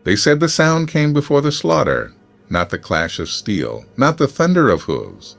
They said the sound came before the slaughter, not the clash of steel, not the thunder of hooves,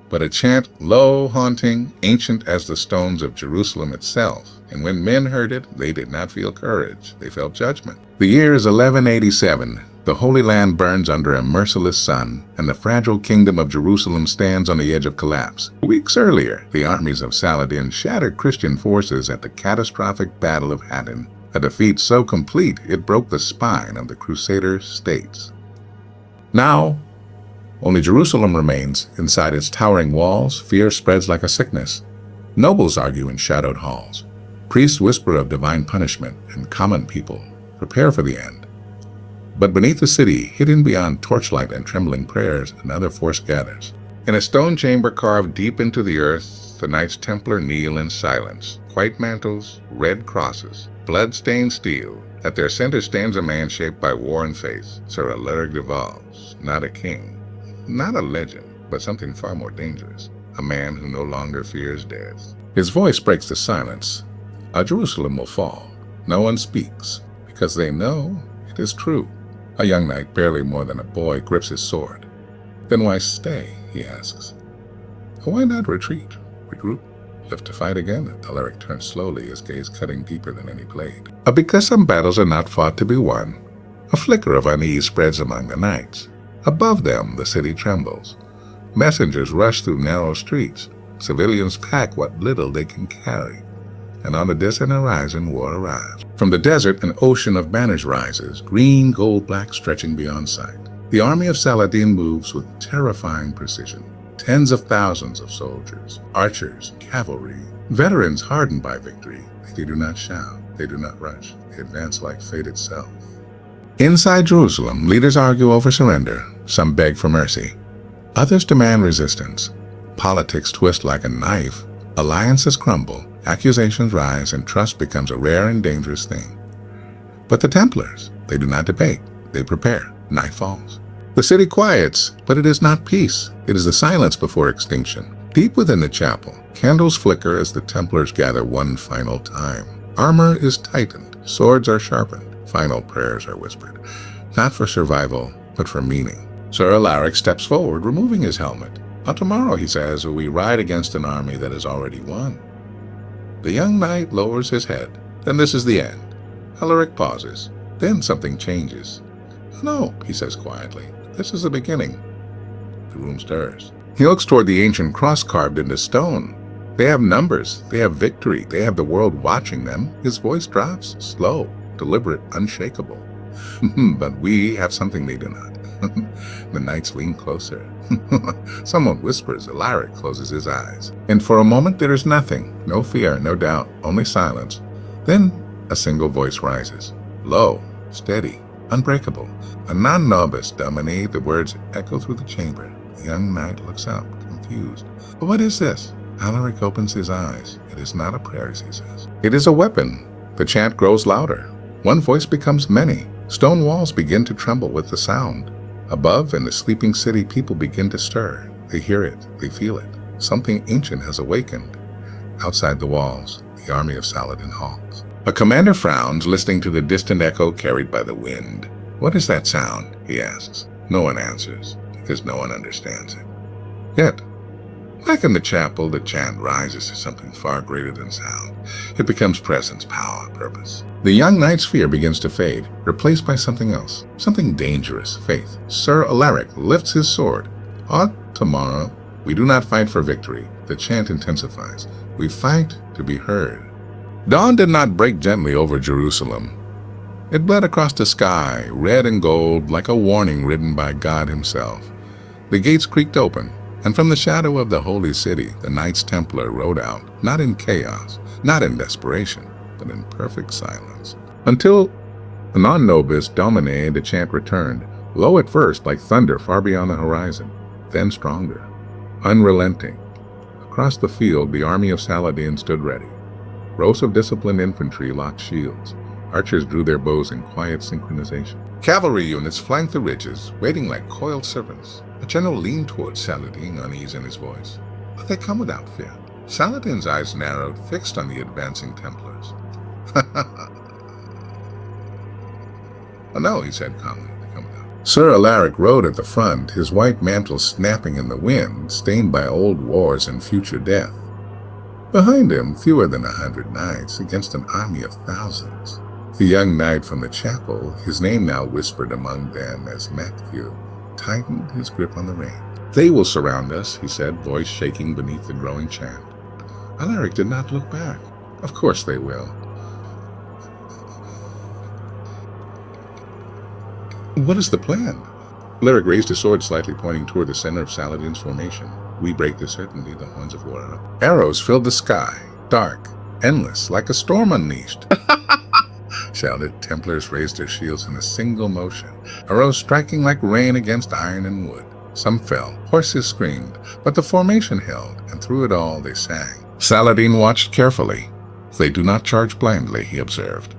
but a chant low, haunting, ancient as the stones of Jerusalem itself. And when men heard it, they did not feel courage, they felt judgment. The year is 1187. The Holy Land burns under a merciless sun, and the fragile kingdom of Jerusalem stands on the edge of collapse. Weeks earlier, the armies of Saladin shattered Christian forces at the catastrophic Battle of Hattin, a defeat so complete it broke the spine of the Crusader states. Now, only Jerusalem remains. Inside its towering walls, fear spreads like a sickness. Nobles argue in shadowed halls. Priests whisper of divine punishment, and common people prepare for the end. But beneath the city, hidden beyond torchlight and trembling prayers, another force gathers. In a stone chamber carved deep into the earth, the Knights Templar kneel in silence. White mantles, red crosses, blood-stained steel. At their center stands a man shaped by war and faith, Sir Alaric de Vals, not a king, not a legend, but something far more dangerous, a man who no longer fears death. His voice breaks the silence. Jerusalem will fall. No one speaks, because they know it is true. A young knight, barely more than a boy, grips his sword. Then why stay, he asks. Why not retreat, regroup, live to fight again? Alaric turns slowly, his gaze cutting deeper than any blade. Because some battles are not fought to be won. A flicker of unease spreads among the knights. Above them, the city trembles. Messengers rush through narrow streets. Civilians pack what little they can carry. And on the distant horizon, war arrives. From the desert, an ocean of banners rises, green, gold, black, stretching beyond sight. The army of Saladin moves with terrifying precision. Tens of thousands of soldiers, archers, cavalry, veterans hardened by victory. They do not shout, they do not rush, they advance like fate itself. Inside Jerusalem, leaders argue over surrender. Some beg for mercy. Others demand resistance. Politics twist like a knife. Alliances crumble. Accusations rise, and trust becomes a rare and dangerous thing. But the Templars, they do not debate. They prepare. Night falls. The city quiets, but it is not peace. It is the silence before extinction. Deep within the chapel, candles flicker as the Templars gather one final time. Armor is tightened. Swords are sharpened. Final prayers are whispered. Not for survival, but for meaning. Sir Alaric steps forward, removing his helmet. Tomorrow, he says, we ride against an army that has already won. The young knight lowers his head. Then this is the end. Alaric pauses. Then something changes. No, he says quietly. This is the beginning. The room stirs. He looks toward the ancient cross carved into stone. They have numbers. They have victory. They have the world watching them. His voice drops, slow, deliberate, unshakable. But we have something they do not. The knights lean closer. Someone whispers. Alaric closes his eyes. And for a moment there is nothing. No fear, no doubt, only silence. Then a single voice rises. Low, steady, unbreakable. A non nobis domine, the words echo through the chamber. The young knight looks up, confused. But what is this? Alaric opens his eyes. It is not a prayer, he says. It is a weapon. The chant grows louder. One voice becomes many. Stone walls begin to tremble with the sound. Above, in the sleeping city, people begin to stir. They hear it. They feel it. Something ancient has awakened. Outside the walls, the army of Saladin halts. A commander frowns, listening to the distant echo carried by the wind. What is that sound? He asks. No one answers, because no one understands it. Yet, like in the chapel, the chant rises to something far greater than sound. It becomes presence, power, purpose. The young knight's fear begins to fade, replaced by something else, something dangerous, faith. Sir Alaric lifts his sword. Tomorrow, we do not fight for victory. The chant intensifies. We fight to be heard. Dawn did not break gently over Jerusalem. It bled across the sky, red and gold, like a warning written by God himself. The gates creaked open, and from the shadow of the holy city, the Knights Templar rode out, not in chaos, not in desperation, but in perfect silence. Until a non nobis domine, the chant returned, low at first like thunder far beyond the horizon, then stronger, unrelenting. Across the field, the army of Saladin stood ready. Rows of disciplined infantry locked shields. Archers drew their bows in quiet synchronization. Cavalry units flanked the ridges, waiting like coiled serpents. The general leaned towards Saladin, unease in his voice. But they come without fear. Saladin's eyes narrowed, fixed on the advancing Templars. "Oh, no," he said calmly. Sir Alaric rode at the front, his white mantle snapping in the wind, stained by old wars and future death. Behind him, fewer than 100 knights against an army of thousands. The young knight from the chapel, his name now whispered among them as Matthew tightened his grip on the rein. "They will surround us," he said, voice shaking beneath the growing chant. Alaric did not look back. "Of course they will." "What is the plan?" Alaric raised his sword slightly, pointing toward the center of Saladin's formation. "We break the certainty, the horns of war are up." Arrows filled the sky, dark, endless, like a storm unleashed. Shouted. Templars raised their shields in a single motion, arrows striking like rain against iron and wood. Some fell, horses screamed, but the formation held, and through it all they sang. Saladin watched carefully. "They do not charge blindly," he observed.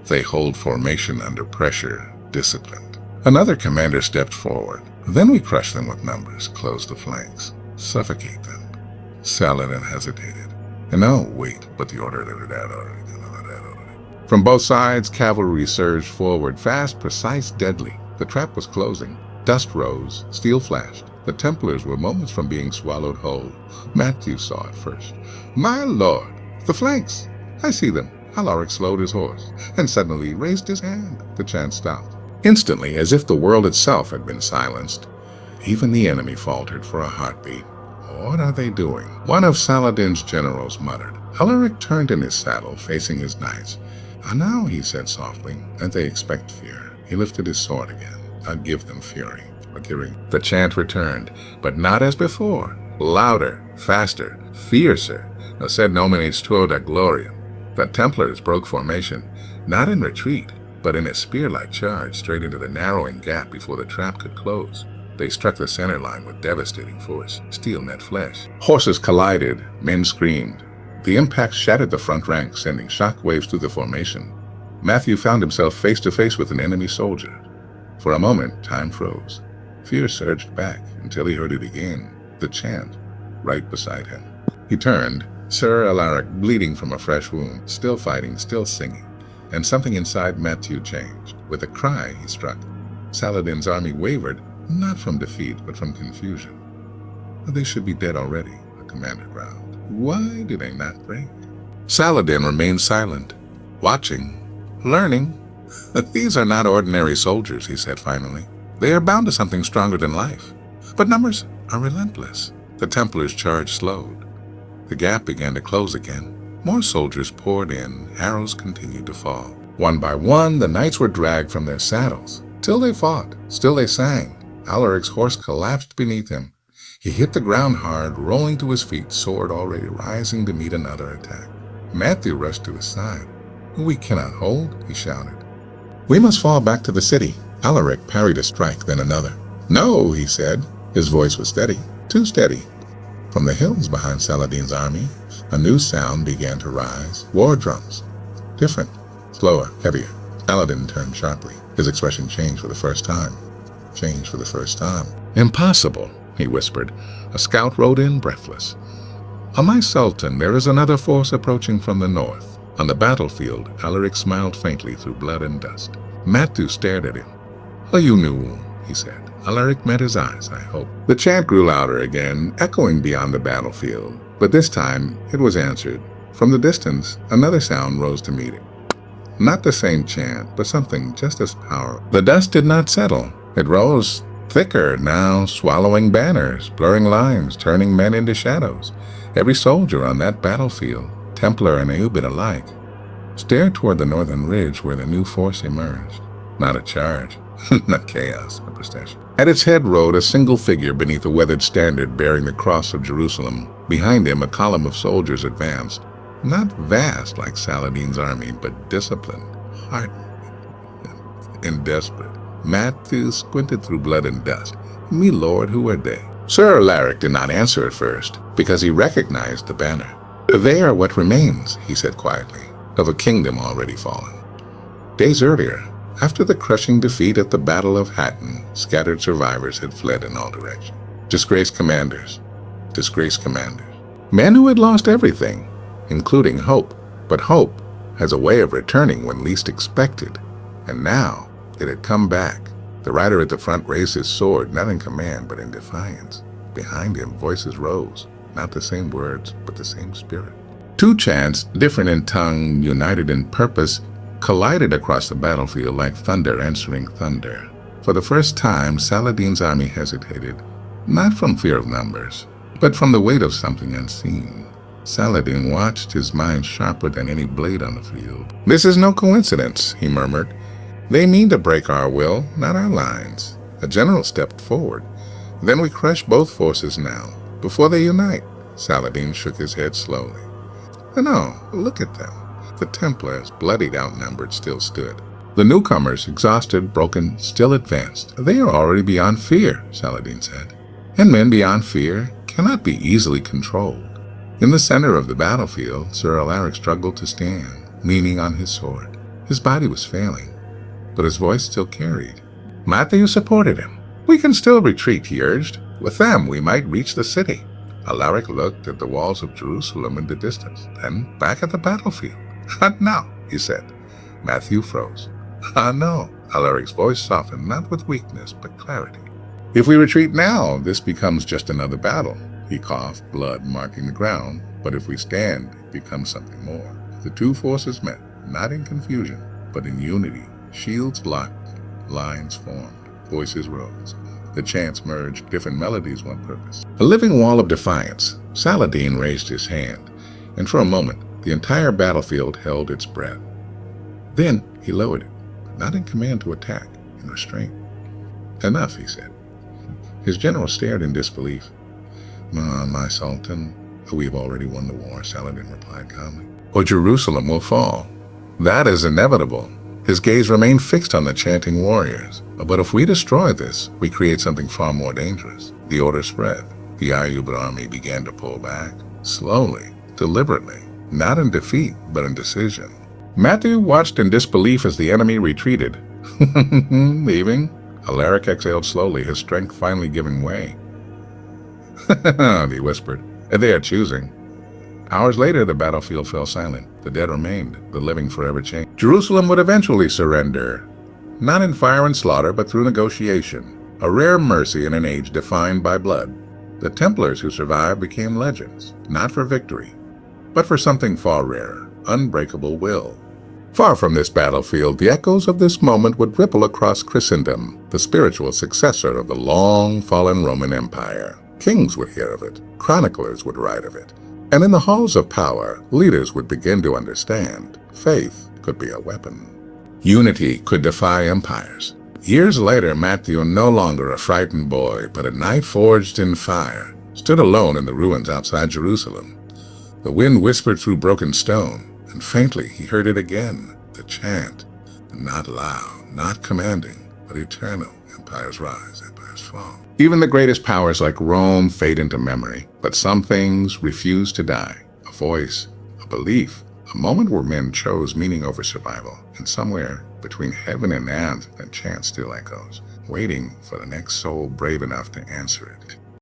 "They hold formation under pressure, disciplined." Another commander stepped forward. "Then we crush them with numbers, close the flanks, suffocate them." Saladin hesitated. "No, wait, but the order." From both sides, cavalry surged forward, fast, precise, deadly. The trap was closing. Dust rose, steel flashed. The Templars were moments from being swallowed whole. Matthew saw it first. "My lord, the flanks! I see them." Alaric slowed his horse, and suddenly raised his hand. The chant stopped. Instantly, as if the world itself had been silenced, even the enemy faltered for a heartbeat. "What are they doing?" one of Saladin's generals muttered. Alaric turned in his saddle, facing his knights. "Now," he said softly, "and they expect fear." He lifted his sword again. "I'd give them fury." The chant returned, but not as before. Louder, faster, fiercer. Sed nomen ex tuo da gloriam. The Templars broke formation, not in retreat, but in a spear-like charge straight into the narrowing gap before the trap could close. They struck the center line with devastating force. Steel met flesh. Horses collided. Men screamed. The impact shattered the front rank, sending shockwaves through the formation. Matthew found himself face to face with an enemy soldier. For a moment, time froze. Fear surged back until he heard it again, the chant, right beside him. He turned, Sir Alaric bleeding from a fresh wound, still fighting, still singing, and something inside Matthew changed. With a cry, he struck. Saladin's army wavered, not from defeat, but from confusion. "They should be dead already," the commander growled. "Why do they not break?" Saladin remained silent, watching, learning. "These are not ordinary soldiers," he said finally. "They are bound to something stronger than life. But numbers are relentless." The Templars' charge slowed. The gap began to close again. More soldiers poured in. Arrows continued to fall. One by one, the knights were dragged from their saddles. Still they fought. Still they sang. Alaric's horse collapsed beneath him. He hit the ground hard, rolling to his feet, sword already rising to meet another attack. Matthew rushed to his side. "We cannot hold," he shouted. "We must fall back to the city." Alaric parried a strike, then another. "No," he said. His voice was steady, too steady. From the hills behind Saladin's army, a new sound began to rise. War drums. Different, slower, heavier. Saladin turned sharply. His expression changed for the first time. "Impossible," he whispered. A scout rode in, breathless. "On my Sultan, there is another force approaching from the north." On the battlefield, Alaric smiled faintly through blood and dust. Matthew stared at him. "Oh, you knew," he said. Alaric met his eyes, "I hope." The chant grew louder again, echoing beyond the battlefield. But this time, it was answered. From the distance, another sound rose to meet it. Not the same chant, but something just as powerful. The dust did not settle. It rose thicker, now swallowing banners, blurring lines, turning men into shadows. Every soldier on that battlefield, Templar and Aubit alike, stared toward the northern ridge where the new force emerged. Not a charge, not chaos, a procession. At its head rode a single figure beneath a weathered standard bearing the cross of Jerusalem. Behind him, a column of soldiers advanced. Not vast like Saladin's army, but disciplined, hardened, and desperate. Matthew squinted through blood and dust. "Me lord, who are they?" Sir Alaric did not answer at first, because he recognized the banner. "They are what remains," he said quietly, "of a kingdom already fallen." Days earlier, after the crushing defeat at the Battle of Hattin, scattered survivors had fled in all directions. Disgraced commanders. Men who had lost everything, including hope. But hope has a way of returning when least expected. And now, It had come back. The rider at the front raised his sword, not in command, but in defiance. Behind him, voices rose. Not the same words, but the same spirit. Two chants, different in tongue, united in purpose, collided across the battlefield like thunder answering thunder. For the first time, Saladin's army hesitated, not from fear of numbers, but from the weight of something unseen. Saladin watched, his mind sharper than any blade on the field. "This is no coincidence," he murmured. "They mean to break our will, not our lines." A general stepped forward. "Then we crush both forces now, before they unite." Saladin shook his head slowly. "No, look at them." The Templars, bloodied, outnumbered, still stood. The newcomers, exhausted, broken, still advanced. "They are already beyond fear," Saladin said. "And men beyond fear cannot be easily controlled." In the center of the battlefield, Sir Alaric struggled to stand, leaning on his sword. His body was failing, but his voice still carried. Matthew supported him. "We can still retreat," he urged. "With them, we might reach the city." Alaric looked at the walls of Jerusalem in the distance, then back at the battlefield. "No," he said. Matthew froze. "No." Alaric's voice softened, not with weakness, but clarity. "If we retreat now, this becomes just another battle." He coughed, blood marking the ground. "But if we stand, it becomes something more." The two forces met, not in confusion, but in unity. Shields locked, lines formed, voices rose. The chants merged, different melodies, one purpose. A living wall of defiance. Saladin raised his hand, and for a moment, the entire battlefield held its breath. Then he lowered it, not in command to attack, in restraint. "Enough," he said. His general stared in disbelief. My Sultan, we've already won the war," Saladin replied calmly. "Or Jerusalem will fall. That is inevitable." His gaze remained fixed on the chanting warriors. "But if we destroy this, we create something far more dangerous." The order spread. The Ayyubid army began to pull back, slowly, deliberately, not in defeat, but in decision. Matthew watched in disbelief as the enemy retreated. "Leaving?" Alaric exhaled slowly, his strength finally giving way. He whispered. "They are choosing." Hours later, the battlefield fell silent. The dead remained, the living forever changed. Jerusalem would eventually surrender, not in fire and slaughter, but through negotiation, a rare mercy in an age defined by blood. The Templars who survived became legends, not for victory, but for something far rarer, unbreakable will. Far from this battlefield, the echoes of this moment would ripple across Christendom, the spiritual successor of the long-fallen Roman Empire. Kings would hear of it, chroniclers would write of it, and in the halls of power, leaders would begin to understand faith could be a weapon. Unity could defy empires. Years later, Matthew, no longer a frightened boy, but a knight forged in fire, stood alone in the ruins outside Jerusalem. The wind whispered through broken stone, and faintly he heard it again, the chant, not loud, not commanding, but eternal. Empires rise, empires fall. Even the greatest powers like Rome fade into memory, but some things refuse to die. A voice, a belief, a moment where men chose meaning over survival, and somewhere between heaven and earth, that chant still echoes, waiting for the next soul brave enough to answer it.